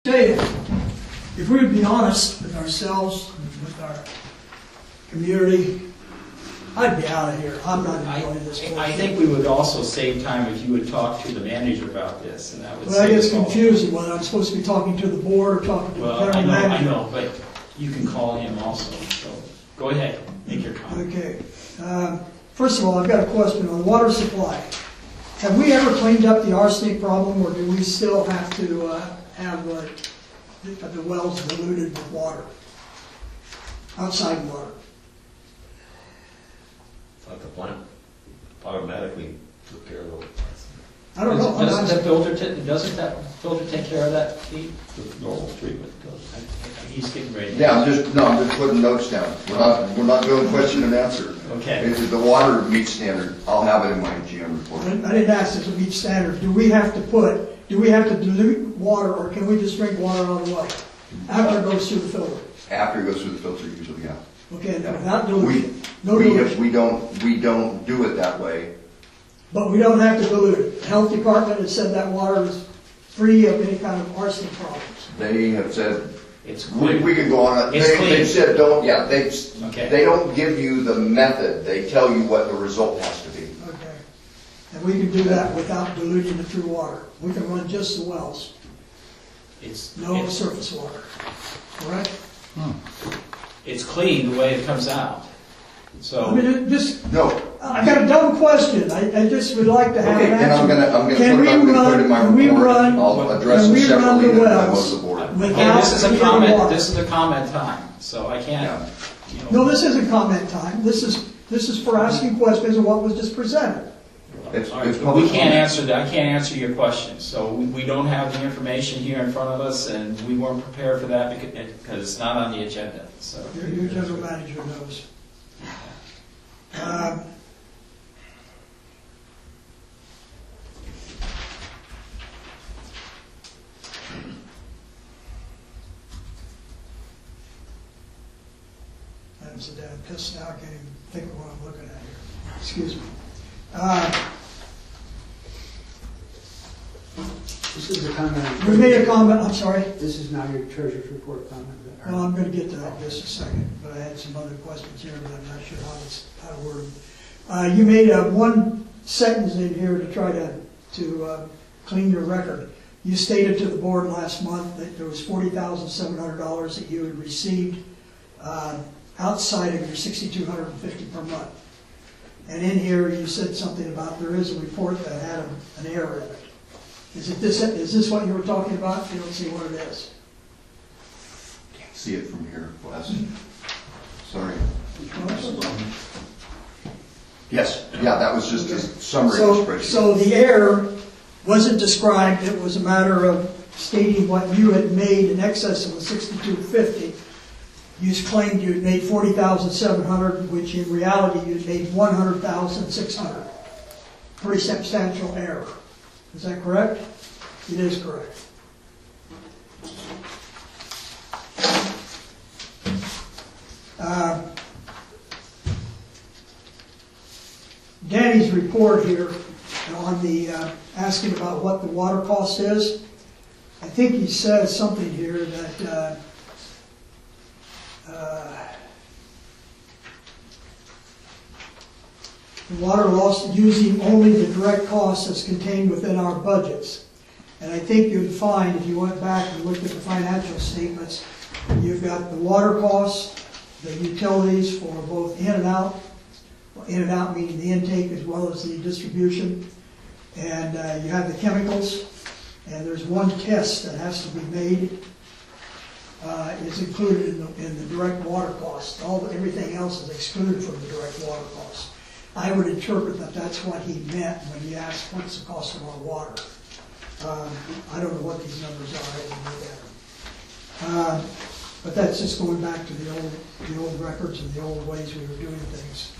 Tell you, if we would be honest with ourselves, with our community, I'd be out of here. I'm not enjoying this. I think we would also save time if you would talk to the manager about this, and that would Well, that save gets us all. confusing whether I'm supposed to be talking to the board or talking to the Well, general manager. I know, but you can call him also, so go ahead, make your comment. Okay. First of all, I've got a question on water supply. Have we ever cleaned up the arsenic problem, or do we still have to have the wells diluted with water? Outside water? I thought the plant automatically took care of those. I don't know. Doesn't that filter take care of that, Pete? The normal treatment does. He's getting ready. Yeah, I'm just putting notes down. We're not doing question and answer. Okay. If the water meets standard, I'll have it in my GM report. I didn't ask if it meets standard. Do we have to dilute water, or can we just drink water out of the well after it goes through the filter? After it goes through the filter, usually, yeah. Okay, Yeah. without dilution. No dilution. We don't do it that way. But we don't have to dilute it. The health department has said that water is free of any kind of arsenic problems. They have said, It's clean. we can go on. It's clean. They said Okay. they don't give you the method. They tell you what the result has to be. Okay. And we can do that without diluting the true water. We can run just the wells, no surface water. Correct? It's clean the way it comes out. I So, mean, No. I got a dumb question. I just would like to have Okay, an then answer. I'm gonna Can put it in my can we report. run, I'll address can it we run separately the in the memo wells to the board. okay, without this is a treating comment, water? this is a comment time, so I can't, you know. No, this isn't comment time. This is for asking questions of what was just presented. It's All right, but public we can't comment. answer that. I can't answer your question. So we don't have the information here in front of us, and we weren't prepared for that because it's not on the agenda. So Your general manager knows. I'm so damn pissed now, I can't even think of what I'm looking at here. Excuse me. This is a comment. You made a comment, I'm sorry. This is now your treasurer's report comment. Well, I'm going to get to that in just a second, but I had some other questions here, but I'm not sure how to word them. You made one sentence in here to try to clean your record. You stated to the board last month that there was $40,700 that you had received outside of your $6,250 per month. And in here you said something about there is a report that had an error in it. Is this what you were talking about? You don't see what it is. Can't see it from here, Wes. Sorry. Yes, yeah, that was just a summary of the spreadsheet. So the error wasn't described, it was a matter of stating what you had made in excess of the $6,250. You claimed you had made $40,700, which in reality you had made $100,600. Pretty substantial error. Is that correct? It is correct. Danny's report here on the asking about what the water cost is. I think he says something here that the water loss using only the direct costs that's contained within our budgets. And I think you'd find, if you went back and looked at the financial statements, you've got the water costs, the utilities for both in and out meaning the intake as well as the distribution, and you have the chemicals, and there's one test that has to be made. It's included in the direct water cost. Everything else is excluded from the direct water cost. I would interpret that that's what he meant when he asked what's the cost of our water. I don't know what these numbers are, I didn't look at them. But that's just going back to the old records and the old ways we were doing things.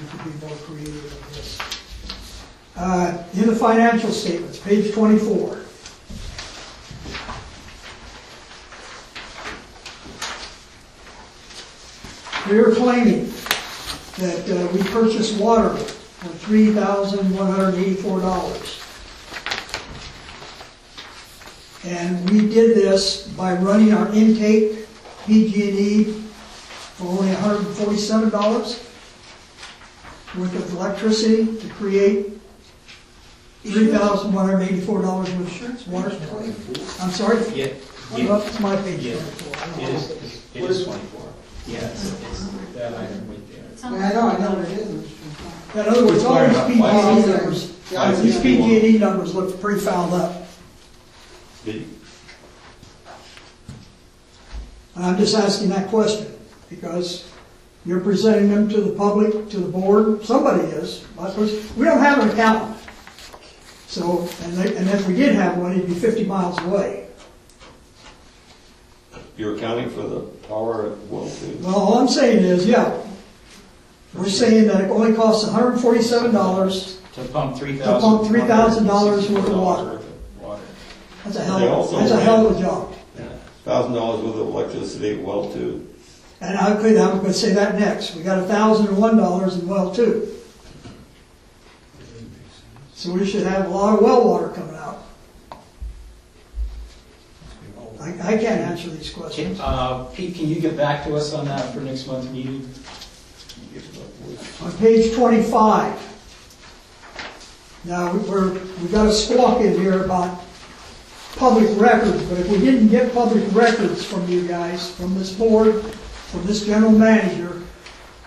We could be more creative with this. In the financial statements, page 24. We are claiming that we purchased water for $3,184. And we did this by running our intake PG&E for only $147 worth of electricity to create $3,184 worth of water. I'm sorry? Yeah. Well, it's my page. Yeah. 24. It is 24. Yeah, it's that item right there. Yeah, I know what it is. In other words, all these PG&E numbers, Yeah, these PG&E numbers look pretty fouled up. And I'm just asking that question because you're presenting them to the public, to the board. Somebody is. We don't have an accountant. So, and if we did have one, he'd be 50 miles away. You're accounting for the power at well too? Well, all I'm saying is, yeah, we're saying that it only costs $147 To pump $3,000 worth of water. That's a hell of a job. $1,000 worth of electricity at well two. And I'm going to say that next. We got $1,001 in well 2. So we should have a lot of well water coming out. I can't answer these questions. Pete, can you get back to us on that for next month's meeting? On page 25. Now, we've got a squawk in here about public records, but if we didn't get public records from you guys, from this board, from this general manager,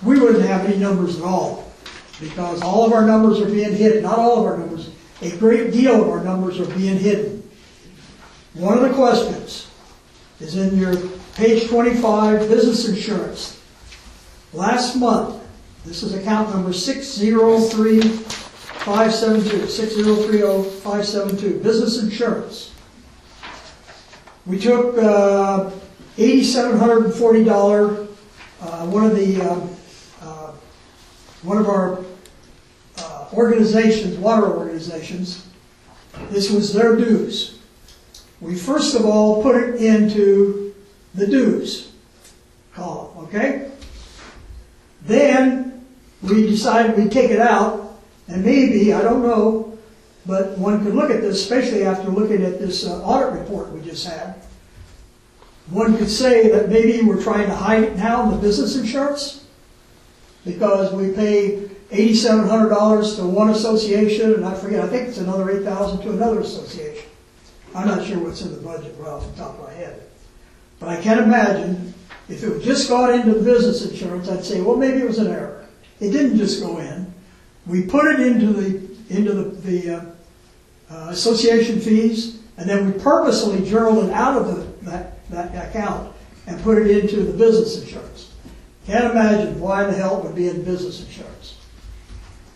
we wouldn't have any numbers at all. Because all of our numbers are being hidden. Not all of our numbers. A great deal of our numbers are being hidden. One of the questions is in your page 25, business insurance. Last month, this is account number 603572, 6030572, business insurance. We took $8,740, one of our organizations, water organizations, this was their dues. We first of all put it into the dues column, okay? Then we decided we'd take it out, and maybe, I don't know, but one could look at this, especially after looking at this audit report we just had. One could say that maybe we're trying to hide it now in the business insurance because we pay $8,700 to one association, and I think it's another $8,000 to another association. I'm not sure what's in the budget right off the top of my head. But I can imagine if it just got into the business insurance, I'd say, well, maybe it was an error. It didn't just go in. We put it into the association fees, and then we purposely journaled it out of that account and put it into the business insurance. Can't imagine why the hell it would be in business insurance.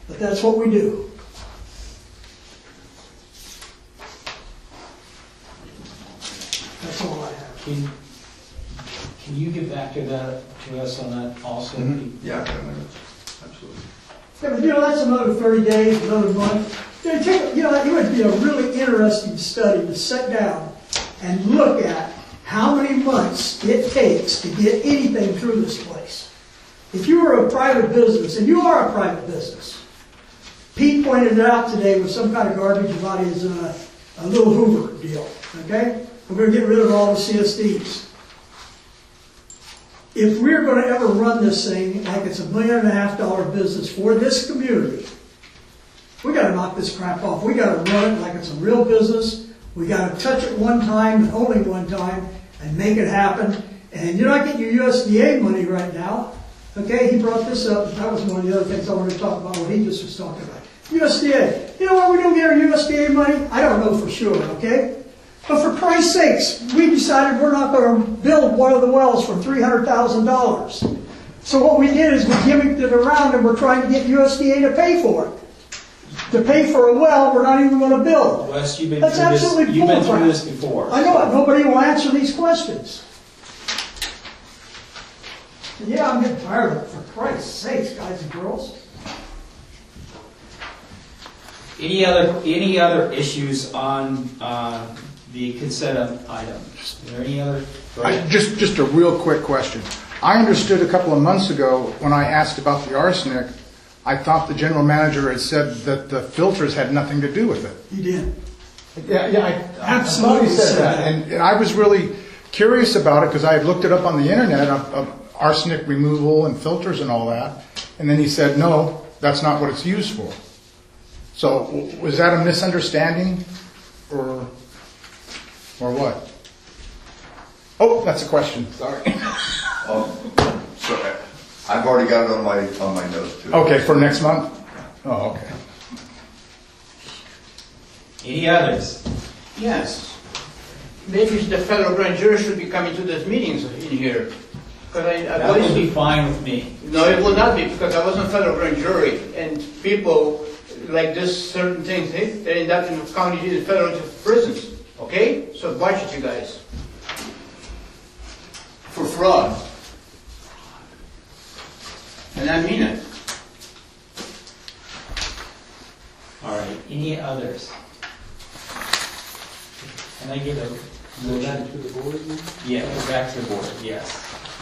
But that's what we do. That's all I have. Can you get back to us on that also? Yeah, absolutely. Yeah, but that's another 30 days, another month. It would be a really interesting study to sit down and look at how many months it takes to get anything through this place. If you were a private business, and you are a private business, Pete pointed it out today with some kind of garbage about his a little Hoover deal, okay? We're going to get rid of all the CSDs. If we're going to ever run this thing like it's $1.5 million business for this community, we got to knock this crap off. We got to run it like it's a real business. We got to touch it one time and only one time and make it happen. And you're not getting your USDA money right now. Okay, he brought this up. That was one of the other things I wanted to talk about, what he just was talking about. USDA. You know why we don't get our USDA money? I don't know for sure, okay? But for Christ's sakes, we decided we're not going to build one of the wells for $300,000. So what we did is we gimmicked it around and we're trying to get USDA to pay for it. To pay for a well we're not even going to build. Wes, you've been That's through absolutely this. You've been through bullcrap. this before. I know it. Nobody will answer these questions. And yeah, I'm getting tired of it. For Christ's sakes, guys and girls. Any other issues on the consent items? Are there any other? Just a real quick question. I understood a couple of months ago when I asked about the arsenic, I thought the general manager had said that the filters had nothing to do with it. He did. Yeah, I thought Absolutely he said said that, that. and I was really curious about it, because I had looked it up on the internet, of arsenic removal and filters and all that, and then he said, no, that's not what it's used for. So, was that a misunderstanding, or what? Oh, that's a question, sorry. So I've already got it on my notes too. Okay, for next month? Oh, okay. Any others? Yes. Maybe the federal grand jury should be coming to these meetings in here. Because I That would be fine with me. No, it will not be, because I was on federal grand jury, and people like this, certain things, they end up in county, federal prisons, okay? So watch it, you guys. For fraud. And I mean it. All right, any others? Can I get a Go back to the board now? yeah, go back to the board, yes.